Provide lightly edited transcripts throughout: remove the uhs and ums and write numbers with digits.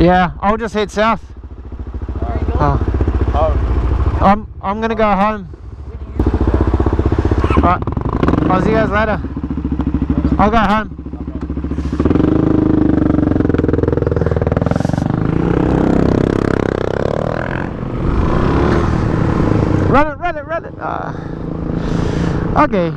Yeah, I'll just head south. Where are you going? I'm gonna go home. Right, I'll see you guys later. I'll go home. Run it. Okay.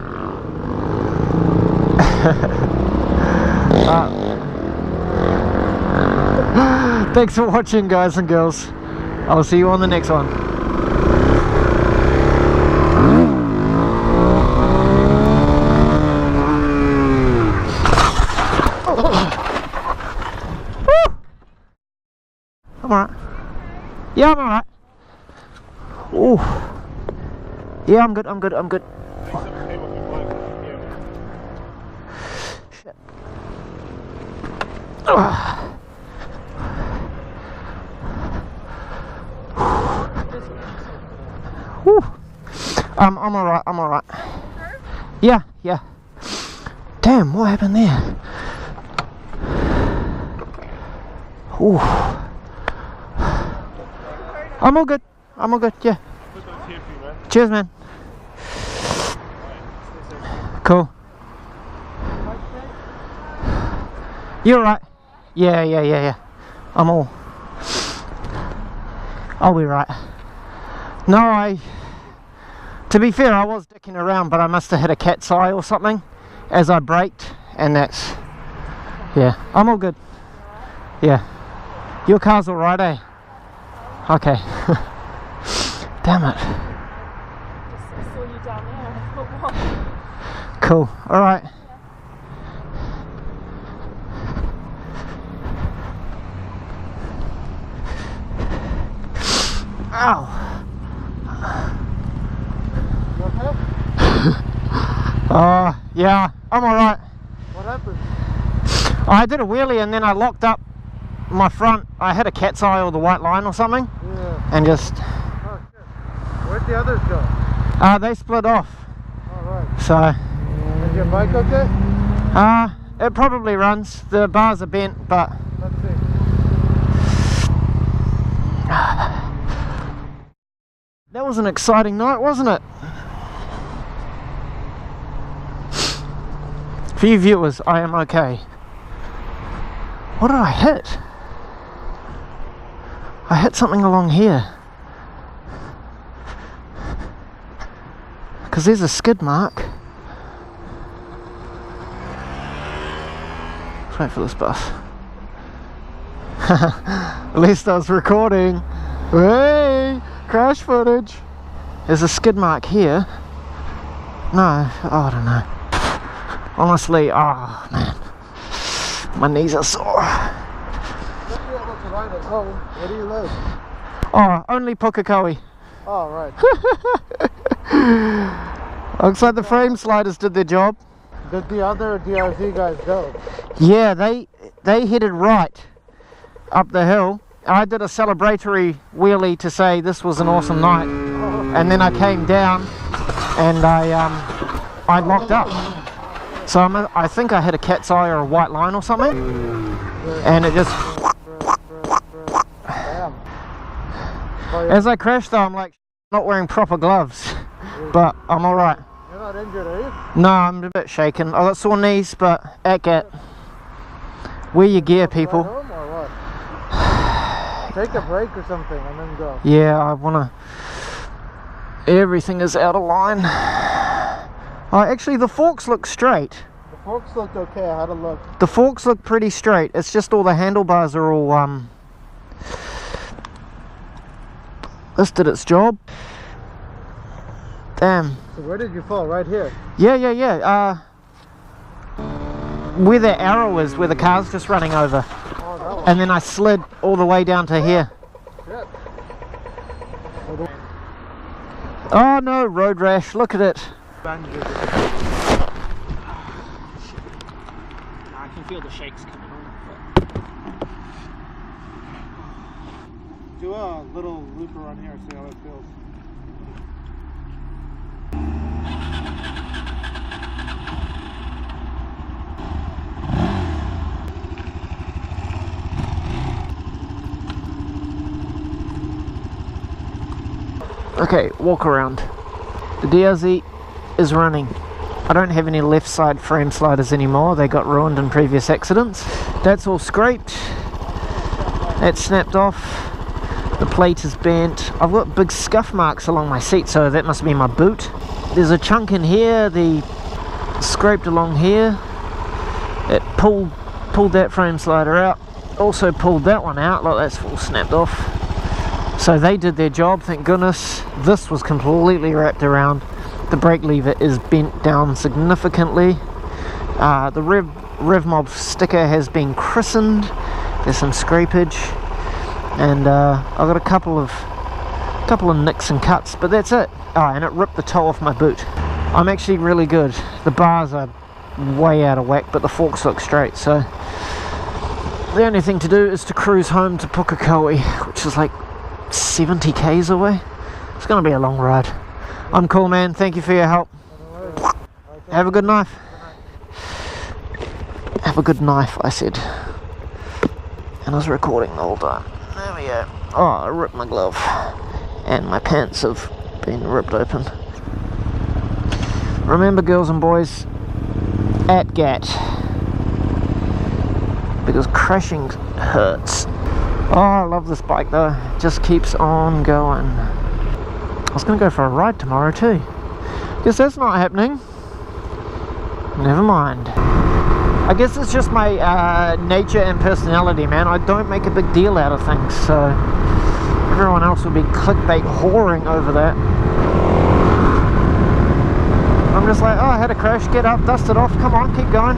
Thanks for watching, guys and girls. I'll see you on the next one. I'm alright. Yeah, I'm alright. Ooh. Yeah, I'm good. Shit. Whew. I'm alright. Yeah. Damn, what happened there? Ooh. I'm all good, yeah. Cheers, man. Cool. You alright? Yeah. I'll be right. No, to be fair, I was dicking around, but I must have hit a cat's eye or something as I braked, and that's, yeah, I'm all good. Yeah. Your car's alright, eh? Okay. Damn it. I saw you down there and I thought, what? Cool. Alright. Ow. Yeah, I'm alright. What happened? I did a wheelie and then I locked up my front. I hit a cat's eye or the white line or something. Yeah. And just... Oh shit. Where'd the others go? They split off. Alright. So... Is your bike okay? It probably runs. The bars are bent, but... Let's see. That was an exciting night, wasn't it? For you viewers, I am okay. What did I hit? I hit something along here. Because there's a skid mark. Let's wait for this bus. At least I was recording. Hey! Crash footage. There's a skid mark here. No, I don't know. Honestly, oh man, my knees are sore. Where do you live? Oh, only Pukekohe. Oh, right. Looks like the frame sliders did their job. Did the other DRZ guys go? Yeah, they headed right up the hill. I did a celebratory wheelie to say this was an awesome night, and then I came down and I locked up. So I think I hit a cat's eye or a white line or something, and it just... Damn. As I crashed though, I'm like not wearing proper gloves, but I'm alright. You're not injured, are you? No, I'm a bit shaken. I got sore knees, but at wear your gear, people. Home or what? Take a break or something and then go. Yeah, I wanna... Everything is out of line. Oh, actually the forks look straight. The forks looked okay, I had a look. The forks look pretty straight. It's just all the handlebars are all this did its job. Damn. So where did you fall? Right here? Yeah. Where the arrow is, where the car's just running over. Oh, that one. And then I slid all the way down to here. Shit. Oh no, road rash, look at it. I can feel the shakes coming on. Do a little loop around here, see how it feels. Okay, walk around. The DRZ is running. I don't have any left side frame sliders anymore. They got ruined in previous accidents. That's all scraped. That's snapped off. The plate is bent. I've got big scuff marks along my seat, so that must be my boot. There's a chunk in here, the scraped along here. It pulled that frame slider out. Also pulled that one out. Look, that's all snapped off. So they did their job, thank goodness. This was completely wrapped around. The brake lever is bent down significantly. The Rev Mob sticker has been christened. There's some scrapage, and I've got a couple of nicks and cuts, but that's it. Oh, and it ripped the toe off my boot. I'm actually really good. The bars are way out of whack, but the forks look straight, so the only thing to do is to cruise home to Pukekohe, which is like 70 k's away. It's gonna be a long ride. I'm cool, man. Thank you for your help. Have a good knife. Have a good knife, I said. And I was recording the whole time. There we go. Oh, I ripped my glove. And my pants have been ripped open. Remember, girls and boys, at GAT. Because crashing hurts. Oh, I love this bike though. It just keeps on going. I was going to go for a ride tomorrow too. Guess that's not happening. Never mind. I guess it's just my nature and personality, man. I don't make a big deal out of things, so everyone else will be clickbait whoring over that. I'm just like, oh, I had a crash, get up, dust it off, come on, keep going.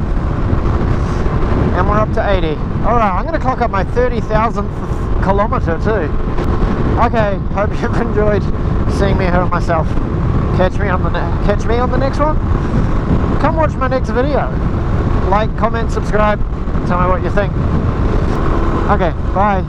And we're up to 80. Alright, I'm going to clock up my 30,000th kilometre too. Okay, hope you've enjoyed seeing me hurt myself. Catch me on the next one. Come watch my next video. Like, comment, subscribe, tell me what you think. Okay, bye.